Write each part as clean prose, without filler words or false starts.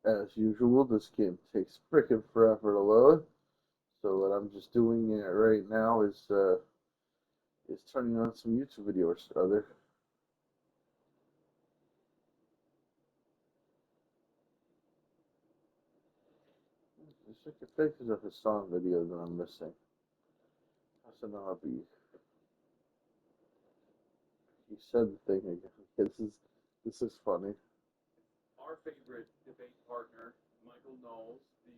As usual, this game takes frickin' forever to load. So what I'm just doing it right now is turning on some YouTube videos, rather. There's like a pictures of a song video that I'm missing. I don't know how he said the thing again. This is funny. Our favorite debate partner, Michael Knowles, the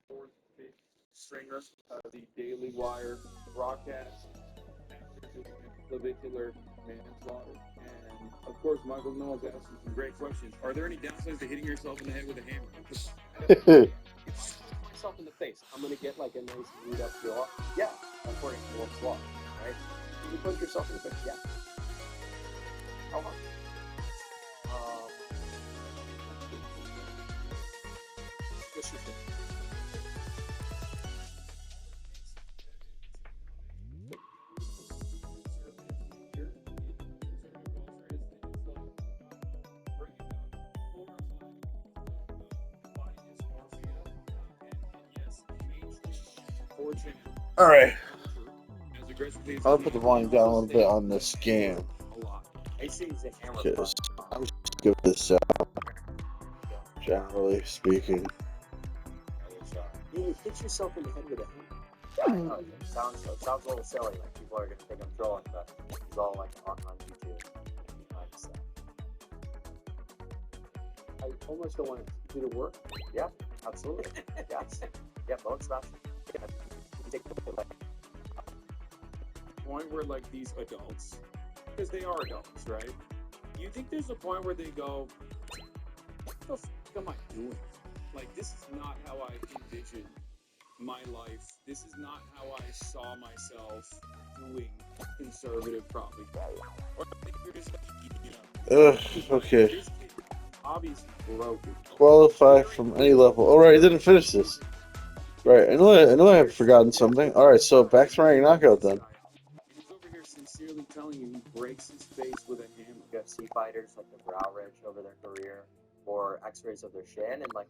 fourth, fifth stringer of the Daily Wire broadcast, clavicular manslaughter. And of course, Michael Knowles asked you some great questions. Are there any downsides to hitting yourself in the head with a hammer? Myself in the face. I'm gonna get like a nice beat up jaw. Yeah, according to Moore's law, right? You punch yourself in the face. Yeah. How much? Just your face. All right. I'll put the volume down a little bit on this game. Because I'm just give this out. Generally speaking. You hit yourself in the head with a hammer. It sounds a little silly. Like people are gonna think I'm trolling, but it's all like on YouTube. I almost don't want to do the work. Yeah, absolutely. Yes. Yeah, bone smash. Yeah. Take the like point where like these adults, because they are adults, right? You think there's a point where they go, what the f am I doing? Like, this is not how I envisioned my life. This is not how I saw myself doing conservative probably. Or you're just like, okay. Obviously broken. Qualify from any level. Alright, I didn't finish this. Right, I know I have forgotten something. Alright, so back to rank knockout then. He's over here sincerely telling you he breaks his face with a hammer. UFC fighters like the brow ridge over their career, or X-rays of their shin, and like.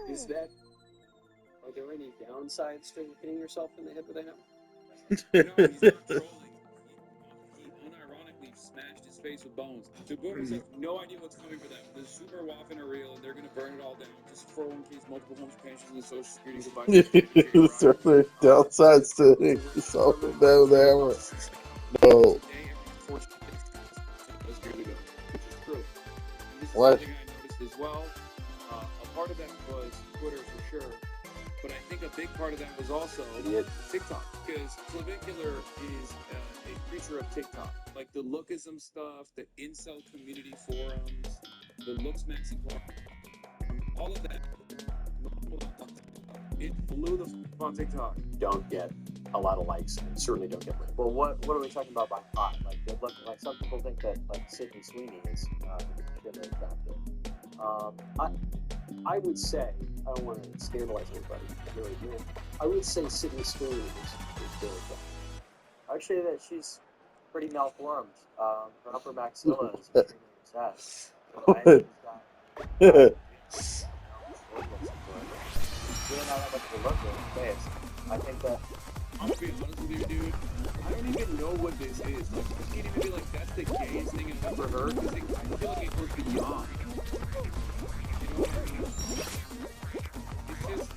Is that? Are there any downsides to hitting yourself in the head with a hammer? No, he's not trolling. He unironically smashed his face with bones. The boomers have no idea what's coming for them. The super waffen are real, and they're going to burn it all down. Just 401ks, multiple homes, pensions, and Social Security goodbye. Is there any downsides to hitting yourself in the head with a hammer? No. What? I noticed as well. A part of that was Twitter for sure, but I think a big part of that was also TikTok, because Clavicular is a creature of TikTok. Like the lookism stuff, the incel community forums, the looks maxi all of that. It blew the f on TikTok. Don't get a lot of likes, and certainly don't get money. Well, what are we talking about by hot? Like, look, like some people think that like Sydney Sweeney is extremely attractive. I would say, I don't want to scandalize anybody, I really do. I would say Sydney Sweeney is very attractive. I would say that she's pretty malformed. Her upper maxilla is extremely sad. Really not that much of a look in his face. I think that. I'm gonna be honest with you, dude. I don't even know what this is. Like, you can't even be like, that's the gayest thing I've ever heard. Because I feel like it goes beyond. You know what I mean? It's just,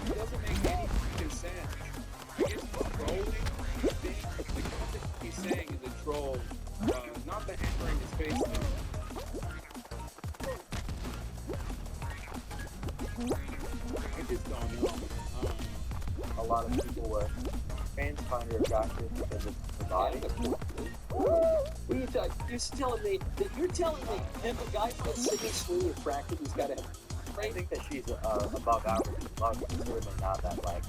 it doesn't make any freaking sense. I guess the trolling thing, like, what he's saying is a troll. Not the hammer in his face, though. I just don't know. A lot of people with fans find her attractive because of her body. What are you talking? You're telling me if a guy puts Sydney Sweeney attractive, he's got to. I think that she's above average. Certainly not that like.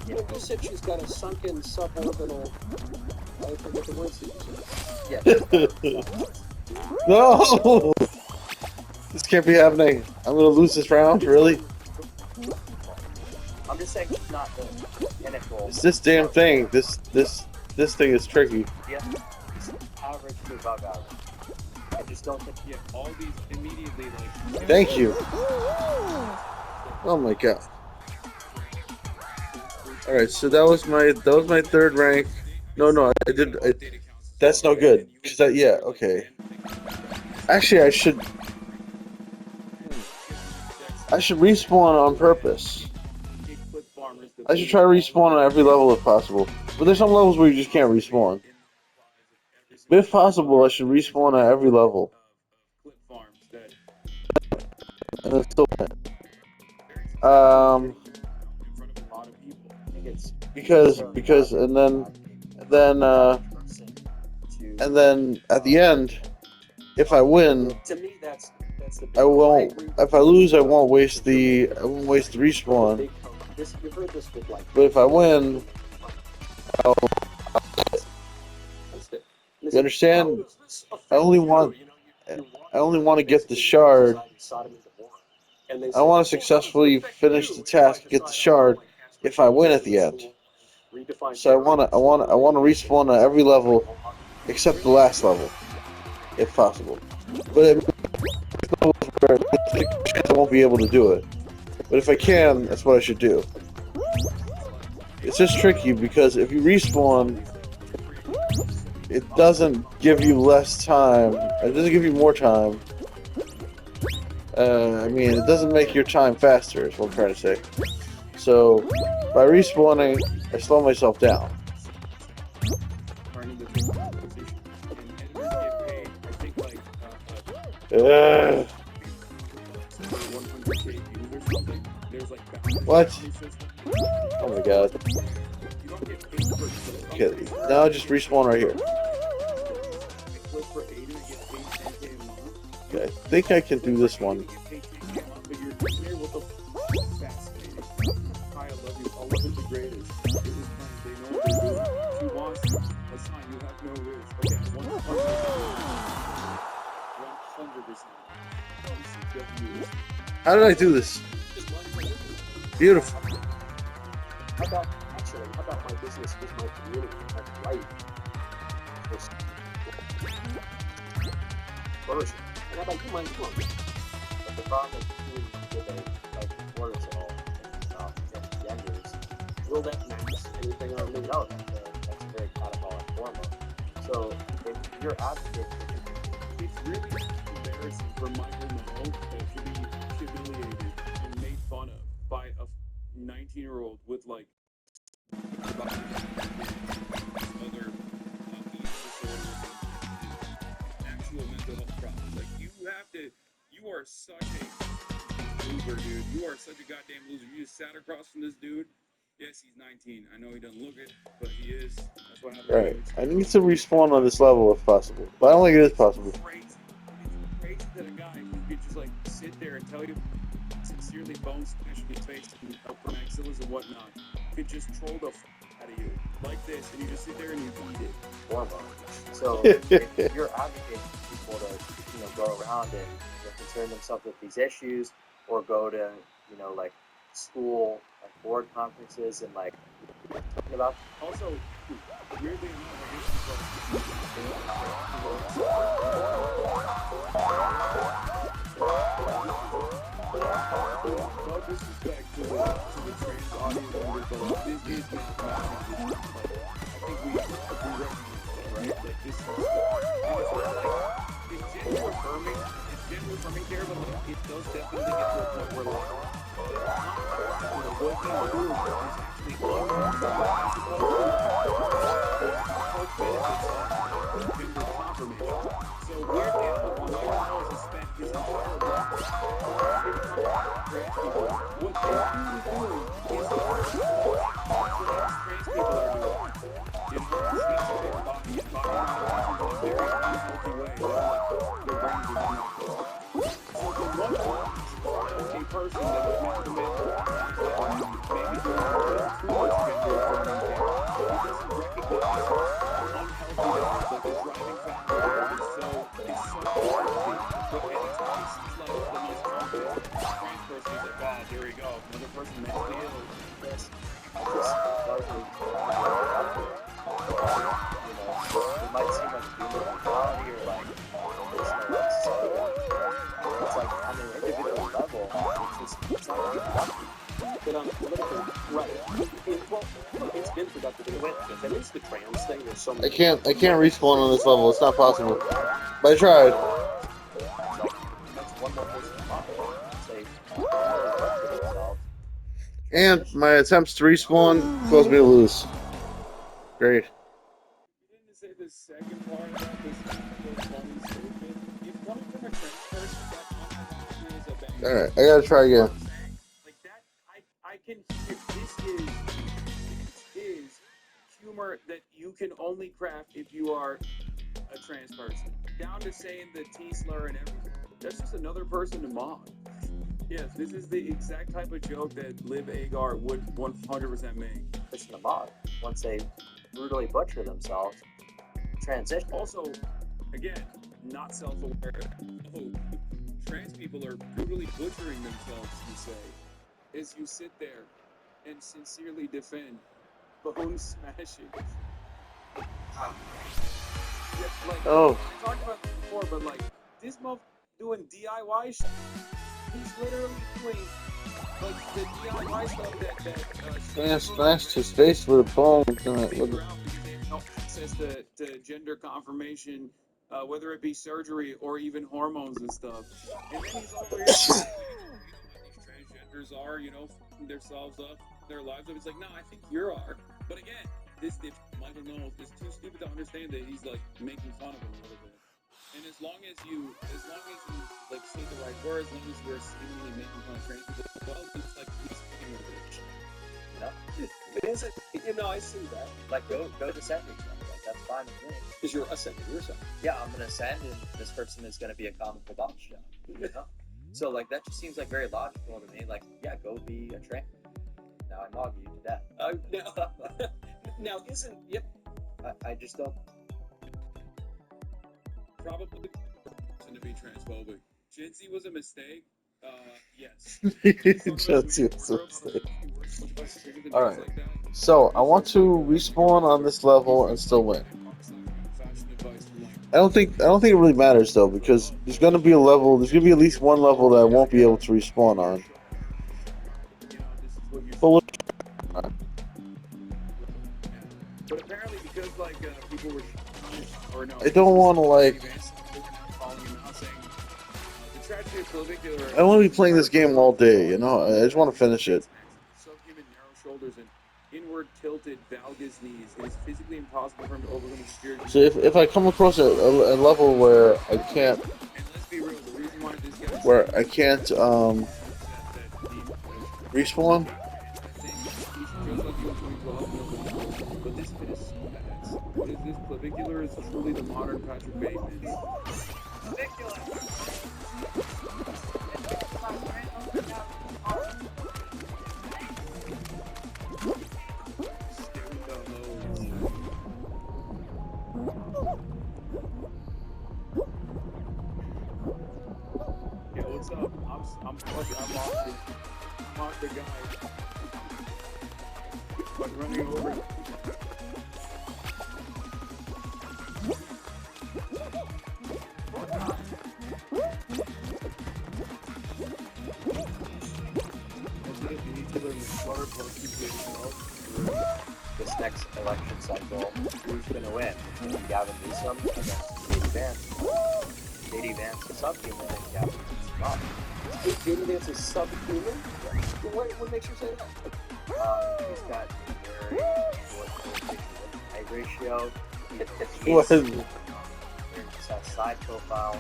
You know, you said she's got a sunken suborbital. I forget the words that you said. Yeah. No! This can't be happening. I'm gonna lose this round, really? I'm just saying it's not the pinnacle. It's this damn thing. This thing is tricky. Yeah, it's average to above average. I just don't think. Yeah, all these immediately like. Thank you. Oh my god. All right, so that was my third rank. No, I did. That's no good. Cause yeah, okay. Actually, I should respawn on purpose. I should try to respawn on every level if possible. But there's some levels where you just can't respawn. But if possible, I should respawn at every level. And then still win. Because and then at the end, if I win, To me, that's the. I won't. If I lose, I won't waste the respawn. You've heard this with like. But if I win, you understand? I only want to get the shard. I want to successfully finish the task, get the shard, if I win at the end. So I want to respawn at every level except the last level, if possible. But I won't be able to do it. But if I can, that's what I should do. It's just tricky because if you respawn, it doesn't give you less time. It doesn't give you more time. I mean, it doesn't make your time faster, is what I'm trying to say. So, by respawning, I slow myself down. What? Oh my god. Okay, now just respawn right here. Okay, I think I can do this one. How did I do this? Beautiful. How about my business is my community? That's right. Version. And how about you, my club? But the problem with like borders at all, and genders, will that max anything or leave out? That's a very catabolic hormone. So if you're advocate, it's really embarrassing for Michael Noel to be humiliated and made fun of by a 19-year-old with like other actual mental health problems. Like you are such a loser, dude. You are such a goddamn loser. You just sat across from this dude. Yes, he's 19. I know he doesn't look it, but he is. That's what happens. Right. I need to respawn on this level if possible. But I don't think it is possible. It's crazy that a guy who could just like sit there and tell you sincerely bone smash in his face and from axillas and whatnot could just troll the out of you like this, and you just sit there and you eat it. hormone. So if you're advocating for people to go around and concern themselves with these issues, or go to like school like board conferences and like talking about Also, weirdly enough, no disrespect to the trans audience members, but this is mathematics. I think we recognize that, right? Like this is it's gender affirming there, but like it does definitely get to a point where like what they do is actually gender confirmation. So weird animal on my house has spent his entire life what they're really doing is trans people are doing. Changing their body and body modifications in a very unhealthy way. Their brains are not. So the one a person that was meant to make maybe too much gender affirming care, he doesn't recognize unhealthy like the driving factor is so healthy. But anytime he sees like the most confident trans person, he's like, oh, there we go, another person mentally ill. this. It might seem like a reality or like is the trans thing. There's so many. I can't respawn on this level. It's not possible. But I tried. That's one more person to follow. Say, And my attempts to respawn caused me to lose. Great. You didn't say the second part about this funny stupid. If coming from a trans person that automatically is a bad Alright, I gotta try again. like that, I can hear this is humor that you can only craft if you are a trans person. Down to saying the T slur and everything. That's just another person to mock. Yes, this is the exact type of joke that Liv Agar would 100% make. person to mock once they brutally butcher themselves. Transition. Also, again, not self-aware. Oh, trans people are brutally butchering themselves, you say, as you sit there and sincerely defend bone smashing. Yeah, like, Oh. I talked about this before, but like, this doing DIY shit. He's literally doing like the DIY stuff that Smashed his face with a bone. access to gender confirmation, whether it be surgery or even hormones and stuff. And then he's over here, these transgenders are, fucking themselves up, their lives up. It's like, no, I think you are. But again, if Michael Knowles is too stupid to understand that he's like making fun of him a little bit. And as long as you like say the right words, as long as you're seemingly making fun of trans people, well, it's like he's fucking with it. It isn't, I see that. Like, go to sending stuff. Like, that's fine with me. Because you're ascending yourself. Yeah, I'm gonna send, and this person is gonna be a comical box show. So, like, that just seems like very logical to me. Like, yeah, go be a trans. Now I mog you to death. Now isn't, yep. I just don't. Probably to be transphobic. Jinzy was a mistake. Yes. Just was a mistake. Alright. So, I want to respawn on this level and still win. I don't think it really matters though, because there's gonna be at least one level that I won't be able to respawn on. But But apparently, because people were, or no, I don't want to I don't want to be playing this game all day, I just want to finish it. Subhuman narrow shoulders and inward tilted valgus knees. It is physically impossible for him to overcome his spirit. So if I come across a level where I can't, And let's be real, the reason why this guy respawn, but this kid is so badass. What is this? Clavicular is truly the modern Patrick Bateman. Yeah, what's up? I'm off the guy. Like running over. This next election cycle, who's going to win? Gavin Newsom against Katie Vance. Katie Vance is subhuman and Gavin Newsom is not. Katie Vance is subhuman? What makes you say that? He's got very height ratio. What? He's got side profile,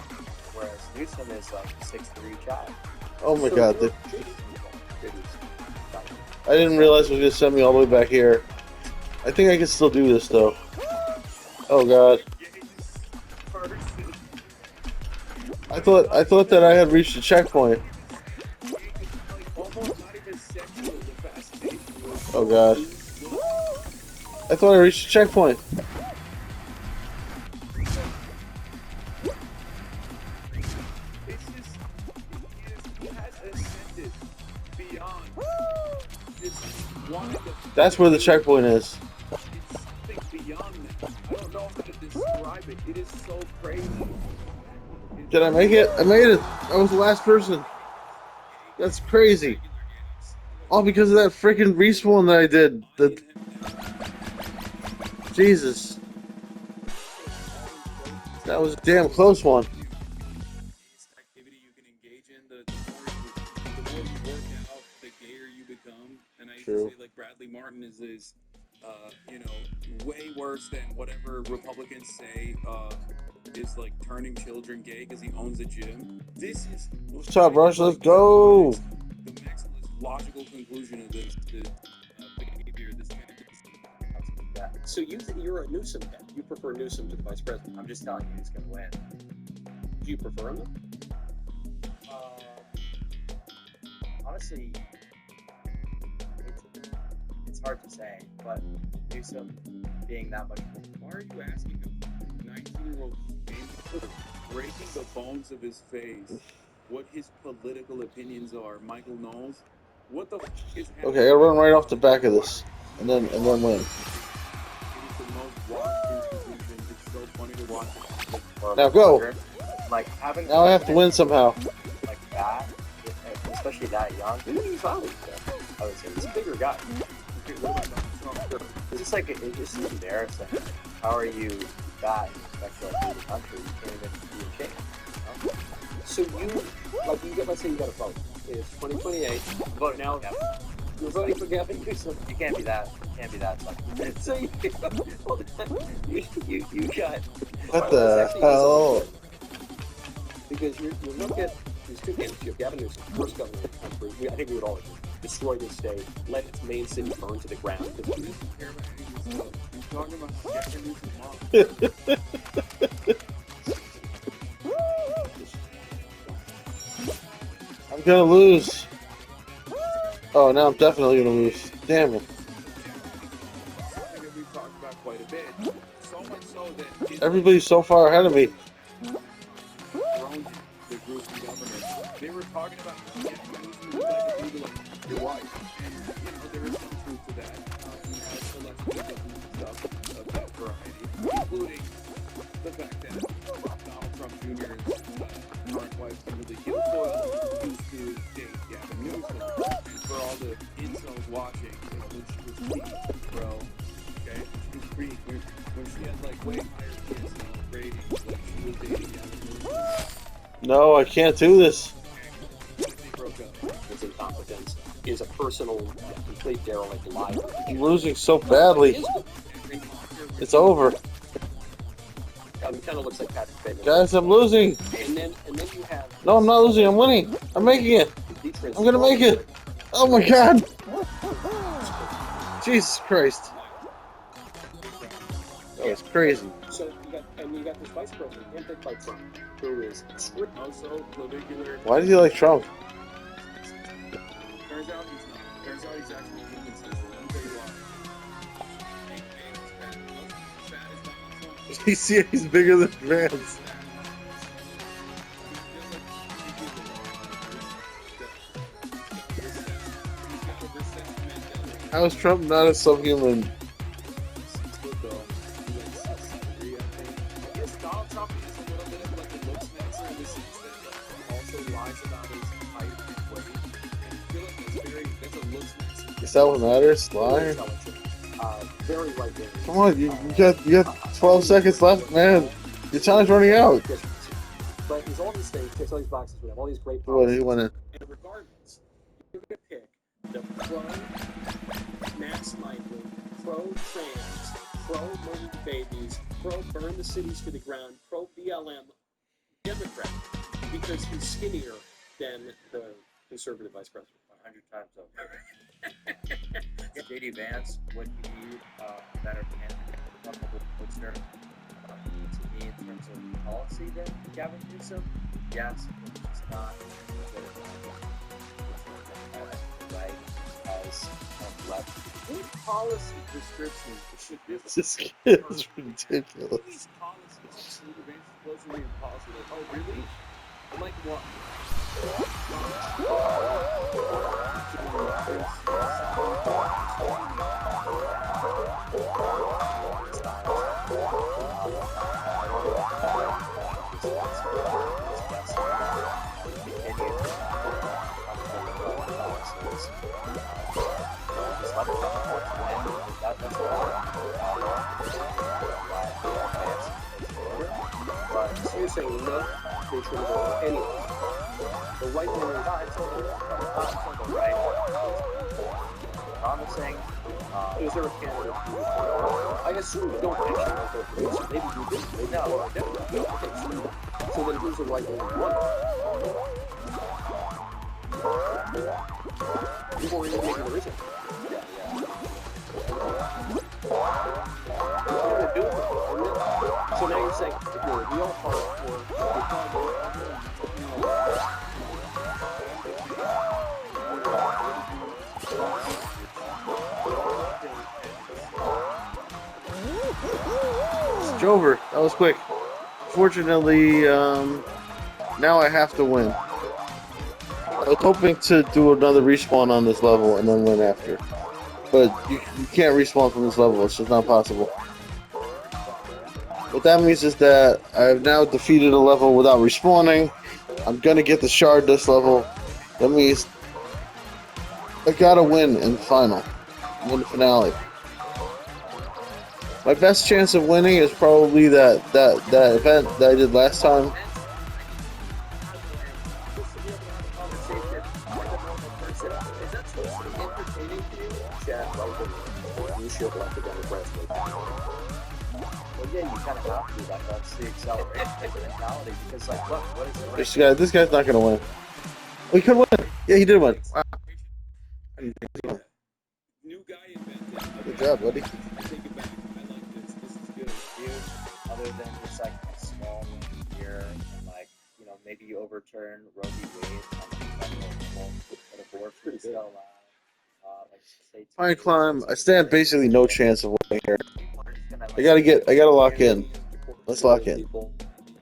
whereas Newsom is like 6'3" child. oh my god, I didn't realize it was gonna send me all the way back here. I think I can still do this though. Oh god. I thought that I had reached the checkpoint. Oh god. I thought I reached the checkpoint. That's where the checkpoint is. Beyond that. I don't know how to describe it. It is so crazy. Did I make it? I made it. I was the last person. That's crazy. All because of that freaking respawn that I did. Jesus. That was a damn close one. Activity you can engage in, the more you work out, the gayer you become. And I used True. to say, like, Bradley Martin is way worse than whatever Republicans say is like turning children gay because he owns a gym. This is What's up, Rush? Let's go. the maximalist logical conclusion of this behavior. This kind of Yeah. So you're a Newsom guy. You prefer Newsom to the vice president. I'm just telling you he's going to win. Do you prefer him? Honestly, it's hard to say, but Newsom being that much more. Why are you asking a 19-year-old breaking the bones of his face what his political opinions are? Michael Knowles, what the f is happening? Okay, I run right off the back of this, and then win. It is the most watched institution. It's so funny to watch. Now go. Like having Now I have to win somehow. like that, especially that young. He's probably, I would say, he's a bigger guy. It's just like it's just embarrassing. How are you that expect to like lead the country? You can't even be a king. You know? So let's say you got a vote. It's 2028. Vote now. Yeah. You're voting for Gavin Newsom. You can't be that. Like, So you got. What the hell? Because you look at these two candidates. You have Gavin Newsom, first governor of the country. I think we would all agree. Destroy this state, let its main city burn to the ground. Care about any of this stuff. You're talking about Gavin Newsom's mom. I'm gonna lose. Oh, now I'm definitely gonna lose. Damn it. Something that we've talked about quite a bit. So much so that Everybody's so far ahead of me. thrown the group in government. They were talking about Gavin Newsom would like to do like your wife. And there is some truth to that. He has elected stuff of that variety, including the fact that Donald Trump Jr.'s current wife, Kimberly Guilfoyle, used to date Gavin Newsom. And for all the incels watching, when she was peak, bro, okay? She was peak when she had like way higher PSL ratings, like she was dating Gavin Newsom. No, I can't do this. They broke up. His incompetence is a personal, complete derelict lie. I'm losing so badly. It's over. It kind of looks like Patrick Bateman. Guys, I'm losing. And then you have. No, I'm not losing. I'm winning. I'm making it. I'm gonna make it. Oh my god. Jesus Christ. That was crazy. So you got this vice president, handpicked by Trump, who is strict. Also, clavicular. Why did he like Trump? Turns out he's not. Turns out he's actually inconsistent. Let me tell you why. Fat as Donald Trump. He's bigger than Vance. How is Trump not a subhuman? Is that what matters? Lie? Very right wing. Come on, you got 12 seconds left, man. Your time's running out. But there's all these things, ticks all these boxes, we have all these great What, policies. he went in. And regardless, you're going to pick the pro-mass sniper, pro-trans, pro-murdered babies, pro-burn the cities to the ground, pro-BLM Democrat because he's skinnier than the conservative vice president. 100 times over. J.D. Vance would be better candidate, listener. To me, in terms of policy than Gavin Newsom, yes, but he's not right as left. What policy prescription should this This kid is ridiculous. These policies, J.D. Vance is supposed to be in policy. Like, oh, really? Like what? enough, they should go anyway. The white man and guy told them, Right. Promising. is there a candidate who I assume you don't actually know the producer. Maybe you do. Maybe No. you are definitely. Okay, so then who's the white man and one? You've already taken the reason. Yeah. So now you're saying if you're a real hardcore, It's over. That was quick. Fortunately, now I have to win. I was hoping to do another respawn on this level and then win after. But you can't respawn from this level. It's just not possible. What that means is that I've now defeated a level without respawning. I'm gonna get the shard this level. That means I gotta win in the final. Win the finale. My best chance of winning is probably that event that I did last time. is that supposed to be entertaining to you? Chad, like you should like the Democrats. Well, yeah, you kind of have to do that. That's the acceleration mentality. Because, like, look, what is the This guy's not gonna win. Oh, he could win. Yeah, he did win. Wow. New guy invented. Good job, buddy. I take it back. I like this. This is good. dude, other than just like a small win here, and like, you know, maybe you overturn Roe v. Wade on the federal but abortion is still allowed. Like, say Pine climb. I stand basically no chance of winning here. we're just gonna, like, I gotta lock in. Let's lock in.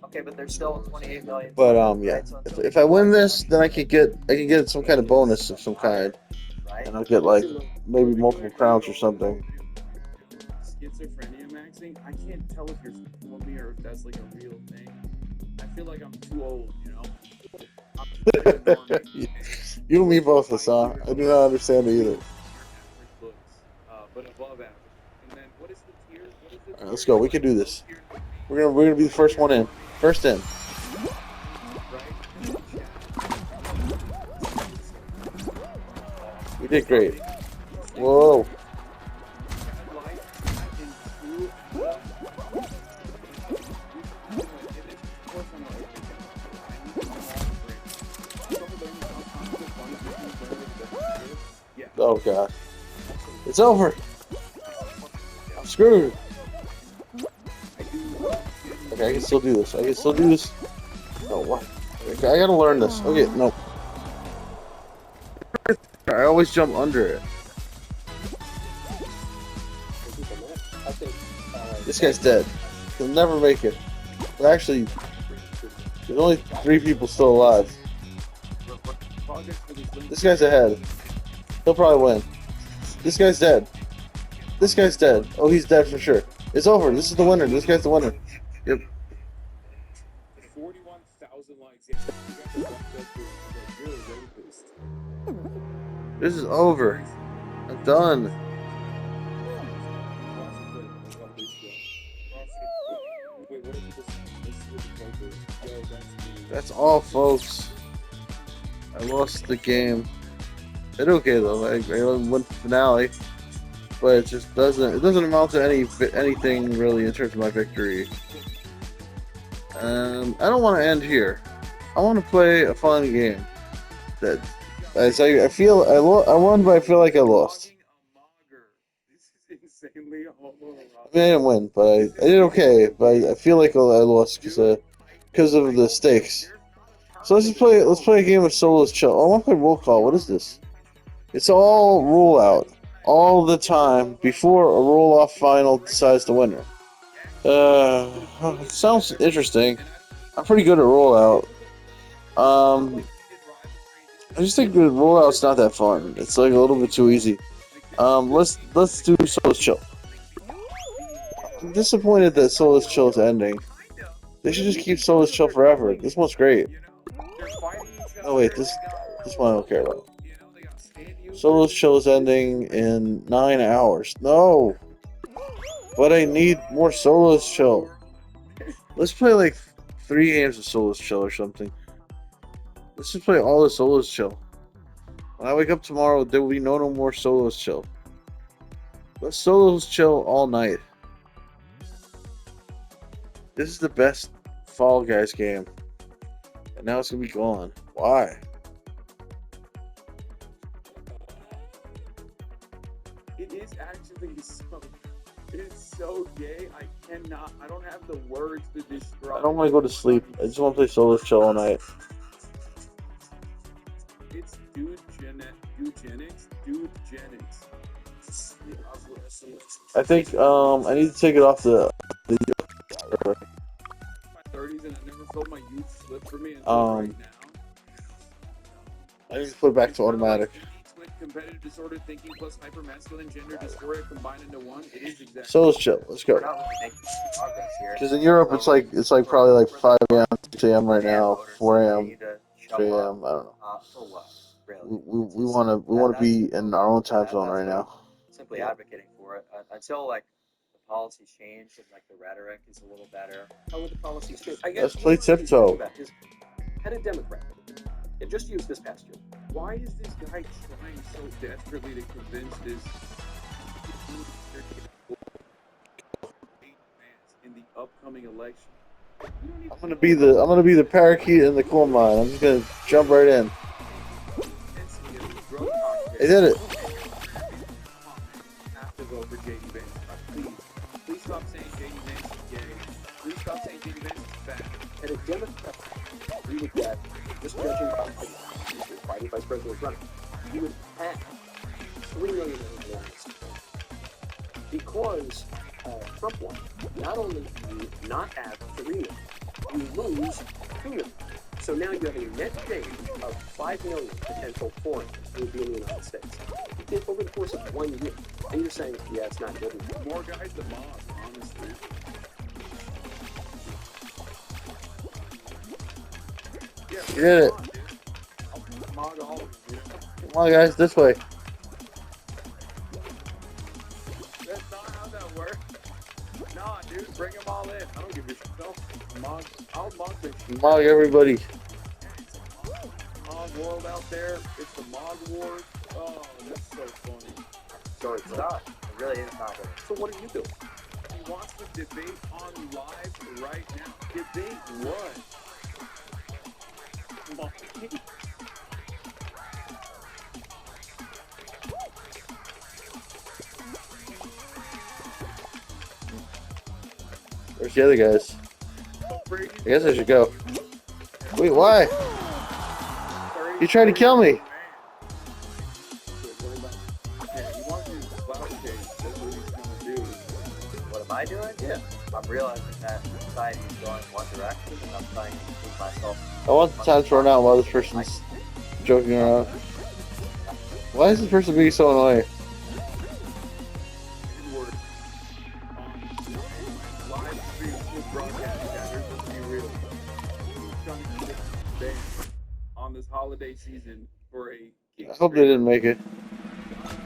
okay, but there's still 28 million. But yeah. If I win this, then I can get some kind of bonus of some kind, right? and I'll get like maybe multiple crowns or something. Schizophrenia maxing, I can't tell if you're with me or if that's like a real thing. I feel like I'm too old, you know? You and me both, Hassan. I do not understand it either. But above average. And then what is the tier? What is the Alright, let's go. We can do this. We're gonna be the first one in. First in. We did great. Whoa. Oh god. It's over. I'm screwed. Okay, I can still do this. Oh, what? Okay, I gotta learn this. Okay, no. I always jump under it. This guy's dead. He'll never make it. Well, actually, there's only 3 people still alive. This guy's ahead. He'll probably win. This guy's dead. This guy's dead. Oh, he's dead for sure. It's over. This is the winner. This guy's the winner. Yep. 41,000 likes. This is over. I'm done. That's all, folks. I lost the game. It's okay though. I won the finale, but it just doesn't amount to anything really in terms of my victory. I don't want to end here. I want to play a fun game. That I feel I won, but I feel like I lost. I mean, I didn't win, but I did okay. But I feel like I lost because of the stakes. So let's play a game of Solo's Chill. Oh, I want to play roll call. What is this? It's all roll out all the time before a roll off final decides the winner. It sounds interesting. I'm pretty good at roll out. I just think the rollout's not that fun. It's like a little bit too easy. Let's do Solo's Chill. I'm disappointed that Solo's Chill is ending. They should just keep Solo's Chill forever. This one's great. Oh wait, this one I don't care about. Solo's Chill is ending in 9 hours. No! But I need more Solo's Chill. Let's play like 3 games of Soulless Chill or something. Let's just play all the Soulless Chill. When I wake up tomorrow, there will be no more Soulless Chill. Let's Soulless Chill all night. This is the best Fall Guys game. And now it's going to be gone. Why? It is actually so. It is so gay. I don't have the words to describe. I don't want to go to sleep. I just want to play Soulless Chill all night. It's Eugenics. I think I need to take it off the My 30s and I never felt my youth slip for me until right now. I need to put it back to automatic. With competitive disorder thinking plus hypermasculine gender dysphoria combined into one, it is exactly. Soulless Chill. Let's We're go. not really making progress here. Because in Europe, it's like probably like 5 a.m., 6 a.m. right now, 4 a.m., 3 a.m. I don't know. For what? Really? We want to be in our own time zone right now. Simply advocating for it until like the policies change and like the rhetoric is a little better. How would the policies change? I Let's play tiptoe. Had a Democrat. It just used this past year. Why is this guy trying so desperately to convince this in the upcoming election? I'm gonna be the parakeet in the coal mine. I'm just gonna jump right in. I did it. Have to vote for JD Vance. Please stop saying JD Vance is gay. Please stop saying JD Vance is fat. Had a Democrat agree with that, just judging by Biden vice president was running, he would have 3 million Americans because Trump won. Not only do you not have 3 million, you lose 2 million. So now you have a net change of 5 million potential foreigners who would be in the United States over the course of 1 year. And you're saying, yeah, it's not good. More guys than mob, honestly. Yeah, You did it. I'll mog all of you. Come on, guys, this way. That's not how that works. Nah, dude, bring them all in. I don't give a shit. I'll mog this shit. Mog everybody. Mog world out there. It's the mog wars. Oh, that's so funny. So it's Stop. It really is not working. So what do you do? He wants to debate on live right now. Debate what? Mog. Where's the other guys? I guess I should go. Wait, why? You tried to kill me. What am I doing? Yeah. I'm realizing that society is going one direction and I'm trying to improve myself. I want the time to run out while this person's joking around. Why is this person being so annoying? On this holiday season for a I hope they didn't make it.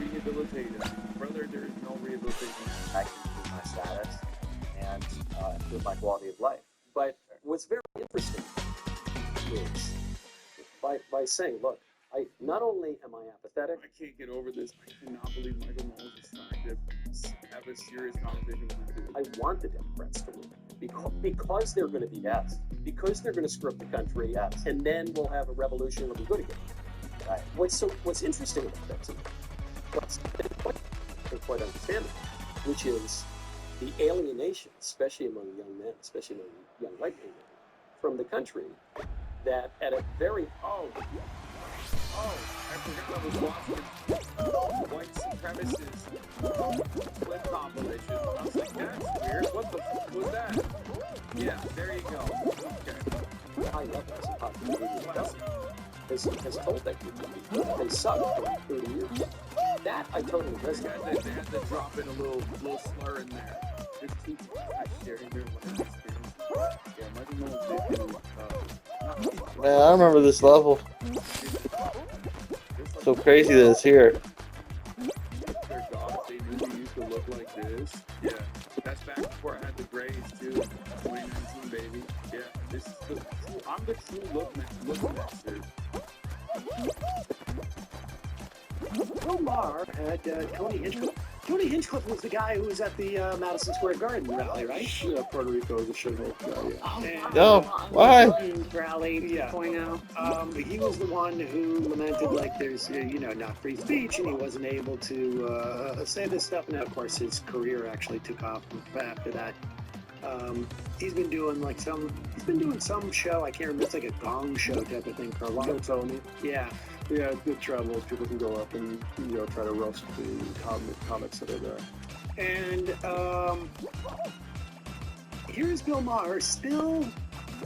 rehabilitated. Brother, there is no rehabilitation. I can improve my status and improve my quality of life. But what's very interesting is by saying, look, I not only am I apathetic, I can't get over this. I cannot believe Michael Knowles is trying to have a serious conversation with this dude. I want the Democrats to win because they're going to be yes, because they're going to screw up the country, yes, and then we'll have a revolution and it'll be good again. Right. What's interesting about that, too, what's quite understandable, which is the alienation, especially among young men, especially among young white men, from the country, that at a very I forgot I was watching white supremacists clip compilation. I was like, that's weird. What the fuck was that? Yeah, there you go. Okay. high levels of popular media has told that group they suck for 30 years. That I totally resonate. They had to drop in a little slur in there. Just keep sharing their life experience. Yeah, Michael Knowles did do, Man, I remember this level. So crazy that it's here. their God, if they knew we used to look like this. Yeah, that's back before I had the grades too. 2019, baby. Yeah, this the true look master. Bill Maher had Tony Hinchcliffe. Tony Hinchcliffe was the guy who was at the Madison Square Garden rally, right? Yeah, Puerto Rico is a shithole guy, yeah. No, why? Rally Yeah. 2.0. He was the one who lamented like there's not free speech, and he wasn't able to say this stuff. And of course, his career actually took off after that. He's been doing some show. I can't remember. It's like a gong show type of thing for a Kill while. Tony. Yeah. Yeah, it travels. People can go up and try to roast the comics that are there. And here's Bill Maher still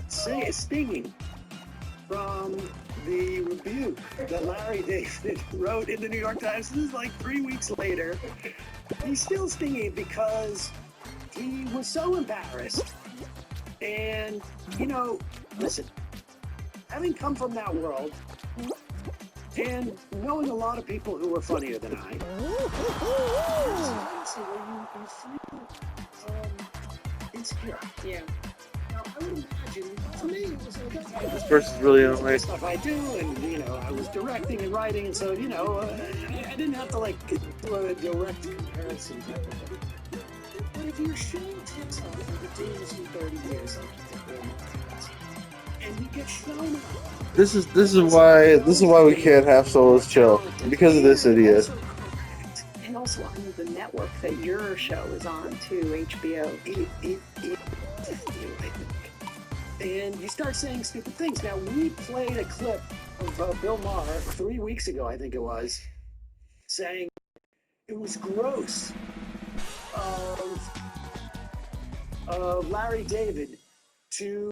stinging from the rebuke that Larry David wrote in the New York Times. This is like 3 weeks later. He's still stinging because he was so embarrassed. And, listen, having come from that world and knowing a lot of people who were funnier than I, insecure. Yeah. Now, I would imagine, to me, it was like, okay, This person's really this is annoying. stuff I do, and, I was directing and writing, and so, I didn't have to, do a direct comparison type of thing. But if you're showing tits off and you're doing this for 30 years, and you get shown up, This is why we can't have Solos chill because of this idiot. And also on the network that your show is on too, HBO. And you start saying stupid things. Now, we played a clip of Bill Maher 3 weeks ago, I think it was, saying it was gross of Larry David to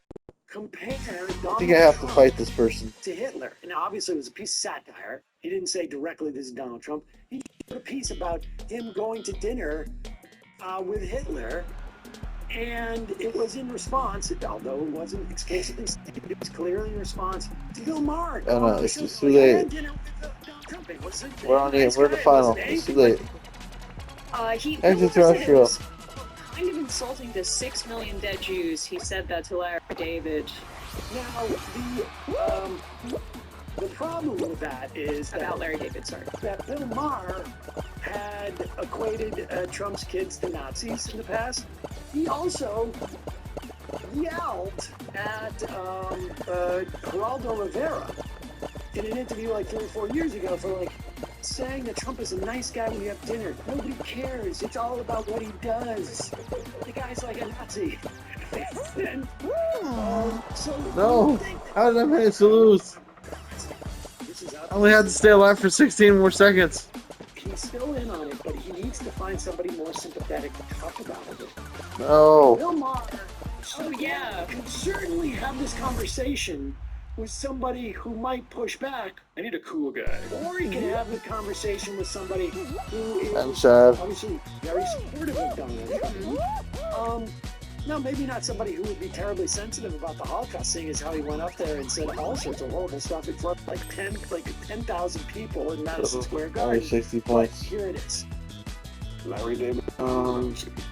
compare Donald I think I have to Trump fight this person. to Hitler. And obviously it was a piece of satire. He didn't say directly this is Donald Trump. He did a piece about him going to dinner with Hitler. And it was in response, although it wasn't explicitly stated, it was clearly in response to Bill Maher. Oh, no, it's too late. We're in the final. It's too late. He Extraterrestrial. it was kind of insulting to 6 million dead Jews. He said that to Larry David. Now, the problem with that is About Larry David, sorry. that Bill Maher had equated Trump's kids to Nazis in the past. He also yelled at Geraldo Rivera in an interview like 3 or 4 years ago for saying that Trump is a nice guy when you have dinner. Nobody cares. It's all about what he does. The guy's like a Nazi. And, so No, how did I manage to lose? I only had to stay alive for 16 more seconds. He's still in on it, but he needs to find somebody more sympathetic to talk about it. No. Bill Maher Could certainly have this conversation with somebody who might push back. I need a cool guy. Or he can have the conversation with somebody who is I'm sad. obviously very supportive of Donald Trump. No, maybe not somebody who would be terribly sensitive about the Holocaust, seeing as how he went up there and said all sorts of horrible stuff in front of like 10,000 people in Madison Square Only Garden. 60 But points. here it is. Larry David.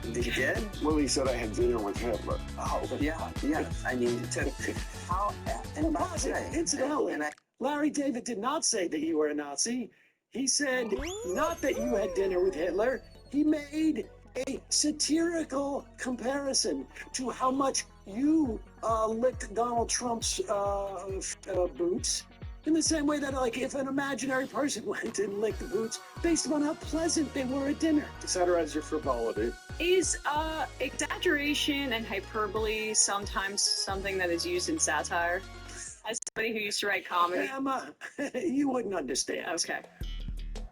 He did? Well, he said I had dinner with Hitler. Oh, yeah. I mean, how, and by the way, Incidentally, and I, Larry David did not say that you were a Nazi. He said not that you had dinner with Hitler. He made a satirical comparison to how much you licked Donald Trump's boots. In the same way that, if an imaginary person went and licked the boots based on how pleasant they were at dinner. Satirize your frivolity. Is exaggeration and hyperbole sometimes something that is used in satire? As somebody who used to write comedy. Emma, you wouldn't understand. Okay.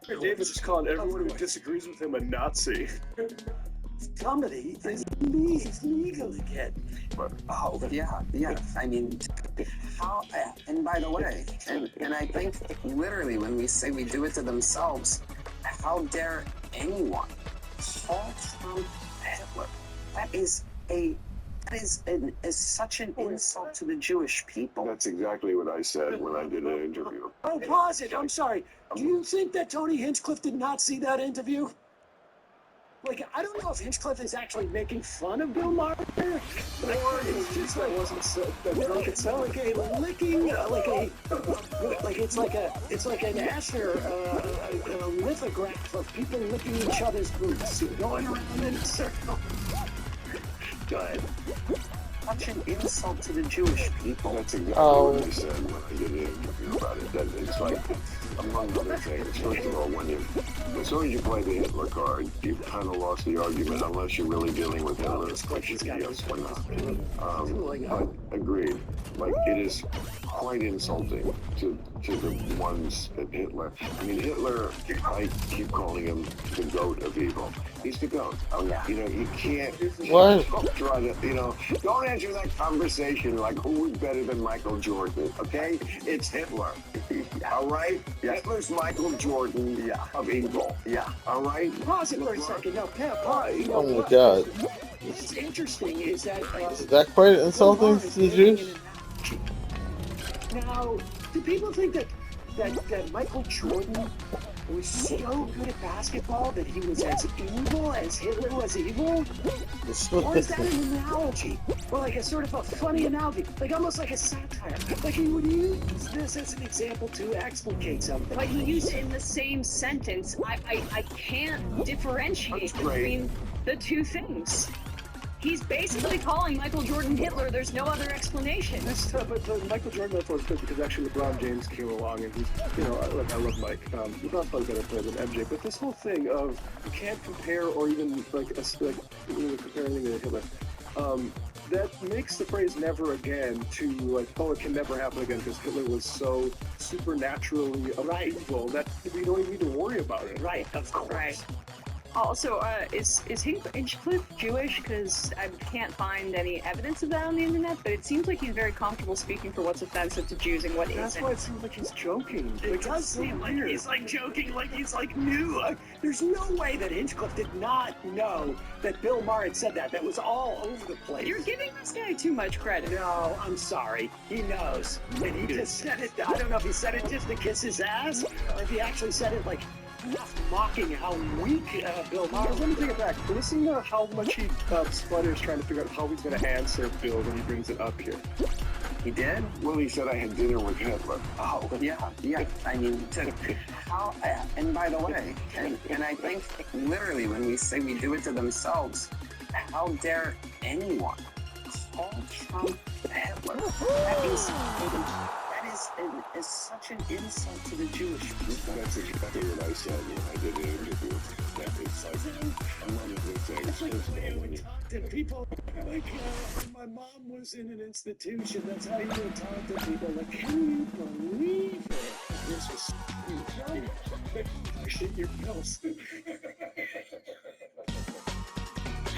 David just called everyone who disagrees with him a Nazi. Comedy is legal again. oh, yeah. I mean, how, and by the way, and I think literally when we say we do it to themselves, how dare anyone call Trump Hitler? That is such an insult to the Jewish people. That's exactly what I said when I did an interview. Oh, pause it. I'm sorry. Do you think that Tony Hinchcliffe did not see that interview? Like, I don't know if Hinchcliffe is actually making fun of Bill Maher, or it's just like it's not like a licking, it's like an Asher lithograph of people licking each other's boots, going around in a circle. Go ahead. Such an insult to the Jewish people. That's exactly Oh. what I said when I did an interview about it. That it's like, among other things, first of all, as soon as you play the Hitler card, you've kind of lost the argument unless you're really dealing with Hitler. Which is yes or not. But agreed. Like, it is quite insulting to the ones that Hitler. I mean, Hitler, I keep calling him the goat of evil. He's the goat. Oh yeah. You know, you can't What? try to, don't answer that conversation like who is better than Michael Jordan, okay? It's Hitler. All right? Hitler's Michael Jordan of evil. Yeah. All right? Pause it for a second. No, Oh my god. What's interesting is that Is that quite insulting to the Jews? Now, do people think that Michael Jordan was so good at basketball that he was as evil as Hitler was evil? Or is that an analogy? Or like a sort of a funny analogy? Like almost like a satire? Like he would use this as an example to explicate something. But you use it in the same sentence. I can't differentiate between the two things. He's basically calling Michael Jordan Hitler. There's no other explanation. But the Michael Jordan metaphor is good because actually LeBron James came along and he's, I love Mike. LeBron's probably better player than MJ. But this whole thing of you can't compare or even compare anything to Hitler, that makes the phrase "never again" to like, oh, it can never happen again because Hitler was so supernaturally evil that we don't even need to worry about it. Right, of course. Right. Also, is Hinchcliffe Jewish? Because I can't find any evidence of that on the internet, but it seems like he's very comfortable speaking for what's offensive to Jews and what That's isn't. why it seems like he's joking. It does seem like he's like joking, like he's like new. There's no way that Hinchcliffe did not know that Bill Maher had said that. That was all over the place. You're giving this guy too much credit. No, I'm sorry. He knows. And he just said it. I don't know if he said it just to kiss his ass, or if he actually said it like mocking how weak Bill Maher was. Let me take it back. Listen to how much he sputters trying to figure out how he's going to answer Bill when he brings it up here. He did? Well, he said I had dinner with Hitler. Oh, yeah. I mean, and by the way, and I think literally when we say we do it to themselves, how dare anyone call Trump Hitler? That is such an insult to the Jewish people. That's exactly what I said when I did an interview. That it's like, among other things, It's like first of the way all, we when you talk to people, like my mom was in an institution, that's how you would talk to people, like, can you believe it? This was funny. Shit your pills.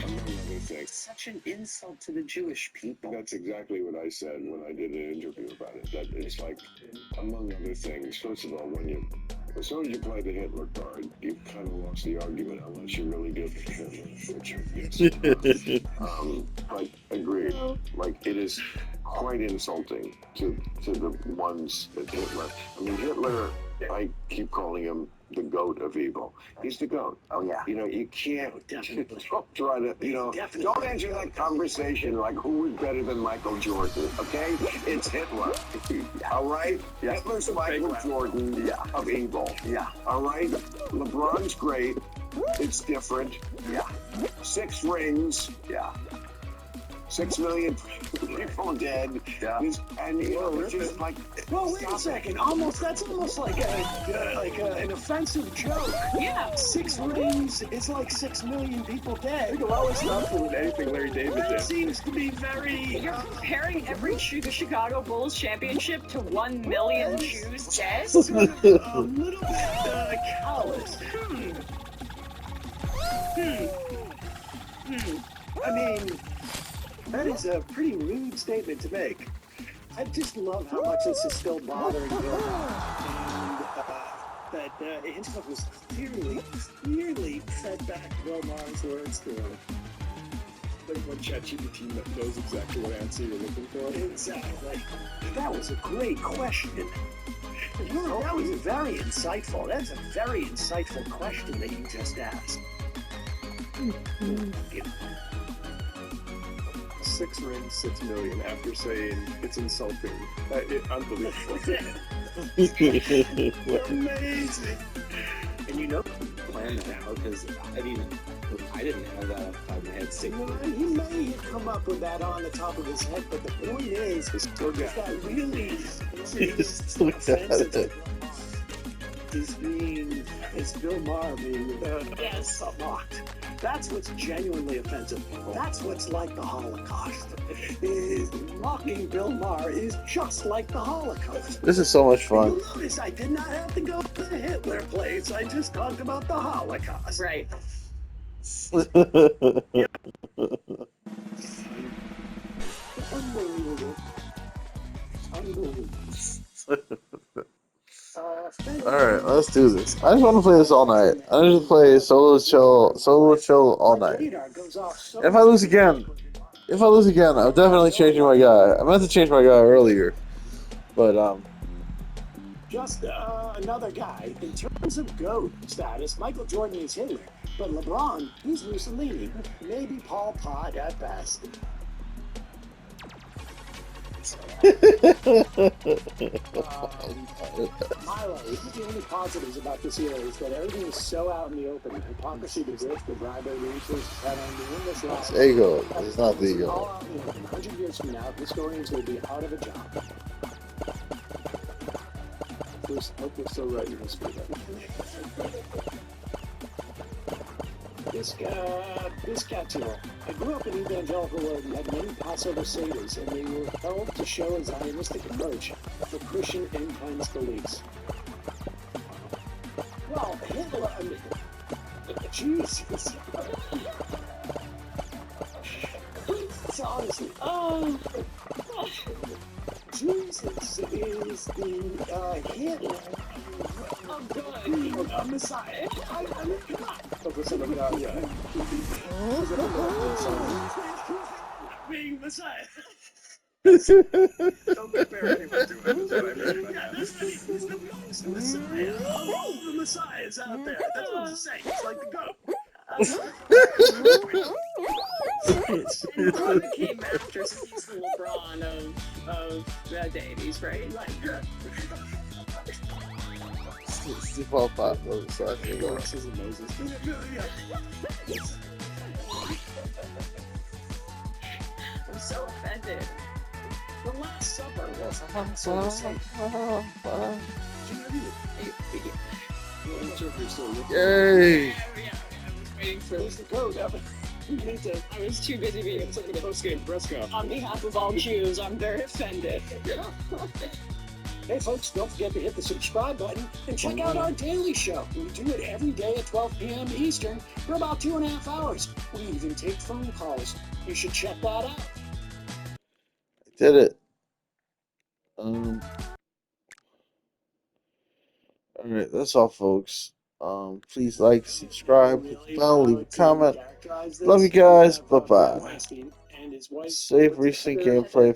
among other things, Such an insult to the Jewish people. that's exactly what I said when I did an interview about it. That it's like, among other things, first of all, as soon as you play the Hitler card, you've kind of lost the argument unless you're really good with Hitler, which yes. But agreed. Like, it is quite insulting to the ones that Hitler. I mean, Hitler, I keep calling him the goat of evil. He's the goat. Oh yeah. You can't Definitely. try to, Definitely. don't answer that conversation like who is better than Michael Jordan, okay? It's Hitler. All right? Hitler's Michael Jordan of evil. Yeah. All right? LeBron's great. It's different. Yeah. 6 rings. Yeah. 6 million people dead. Yeah. And it's just like, Well, wait a second. That's almost like an offensive joke. Yeah. 6 rings is like 6 million people I dead. think a lot less thoughtful than anything Larry David That did. seems to be very. You're comparing every Chicago Bulls championship to 1 million Jews dead? Sort of a little bit callous. I mean, that is a pretty rude statement to make. I just love how much this is still bothering Bill Maher. And that Hinchcliffe was clearly fed back Bill Maher's words to him. Like when ChatGPT knows exactly what answer you're looking for. Exactly. That was a great question. That was very insightful. That's a very insightful question that you just asked. Six rings, 6 million after saying it's insulting. Unbelievable. Amazing. And you know, plan that out because I mean, I didn't have that off the top of my head. He may have come up with that on the top of his head, but the point is that really Just look at it. is Bill Maher being mocked. That's what's genuinely offensive. That's what's like the Holocaust. Mocking Bill Maher is just like the Holocaust. This is so much fun. You notice I did not have to go to the Hitler place. I just talked about the Holocaust. Right. Unbelievable. Unbelievable. Alright, let's do this. I just want to play this all night. I just play solo chill all night. If I lose again, I'm definitely changing my guy. I meant to change my guy earlier, but Just another guy. In terms of GOAT status, Michael Jordan is Hitler, but LeBron, he's Mussolini. Maybe Paul Pot at best. Milo, the only positives about this year is that everything is so out in the open. Hypocrisy, the grift, the bribery, the resources that are doing this it's ego. It's not the ego. 100 years from now, historians will be out of a job. Hope we're still writing history. This cat's here. I grew up in evangelical world and had many Passover Seder's, and they were held to show a Zionistic approach for Christian end times beliefs. Well, Hitler, I mean, Jesus. Honestly, Jesus is the Hitler. Oh, good. Messiah. I mean, come on. Being Messiah. Don't compare anyone to it, is what I mean by that. That's what he's the most Messiah. All the Messiahs out there. That's what I'm saying. It's like the GOAT. And LeBron came after, so he's the LeBron of Davies, right? Like, Paul Pot was exciting. Moses and Moses. I'm so offended. The Last Supper was so insane. Yay! Yeah, I was waiting for Who's the GOAT? I was too busy being It's like the post-game press conference. on behalf of all Jews. I'm very offended. Hey folks, don't forget to hit the subscribe button and check out our daily show. We do it every day at 12 p.m. Eastern for about 2.5 hours. We even take phone calls. You should check that out. I did it. Alright, that's all, folks. Please like, subscribe, click the bell, leave a comment. Love you guys. Bye bye. Safe recent gameplay.